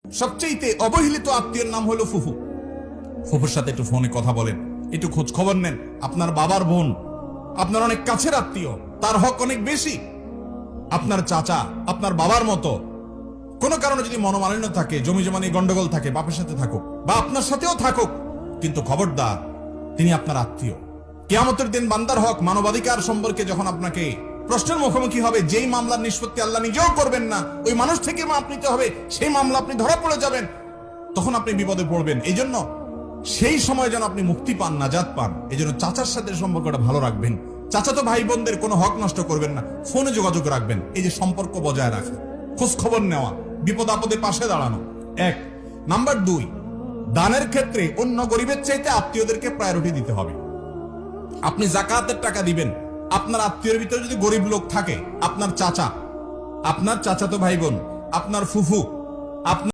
সবচেয়ে অবহেলিত আত্মীয়ের নাম হলো ফুফু। ফুফুর সাথে একটু ফোনে কথা বলেন, একটু খোঁজ খবর নেন। আপনার বাবার বোন, আপনার অনেক কাছের আত্মীয়, তার হক অনেক বেশি। আপনার চাচা আপনার বাবার মতো। কোনো কারণে যদি মনোমালিন্য থাকে, জমি জমা নিয়ে গন্ডগোল থাকে, বাপের সাথে থাকুক বা আপনার সাথেও থাকুক, কিন্তু খবরদার, তিনি আপনার আত্মীয়। কিয়ামতের দিন বান্দার হক, মানবাধিকার সম্পর্কে যখন আপনাকে প্রশ্নের মুখোমুখি হবে, যেই মামলার নিষ্পত্তি আল্লাহ নিজেও করবেন না, ওই মানুষ থেকে মাপ নিতে হবে, সেই মামলা আপনি ধরা পড়ে যাবেন, তখন আপনি বিপদে পড়বেন। এই জন্য সেই সময় যেন আপনি মুক্তি পান, নাজাত পান, এই জন্য চাচার সাথে সম্পর্কটা ভালো রাখবেন। চাচাতো ভাই বোনদের কোনো হক নষ্ট করবেন না, ফোনে যোগাযোগ রাখবেন। এই যে সম্পর্ক বজায় রাখা, খোঁজ খবর নেওয়া, বিপদ আপদে পাশে দাঁড়ানো, এক। নাম্বার 2, দানের ক্ষেত্রে অন্য গরিবের চাইতে আত্মীয়দেরকে প্রায়োরিটি দিতে হবে। আপনি যাকাতের টাকা দিবেন, আপনার আত্মীয়ের ভিতরে যদি গরিব লোক থাকে, আপনার চাচা, আপনার চাচাতো ভাই বোন, আপনার ফুফু, আপনার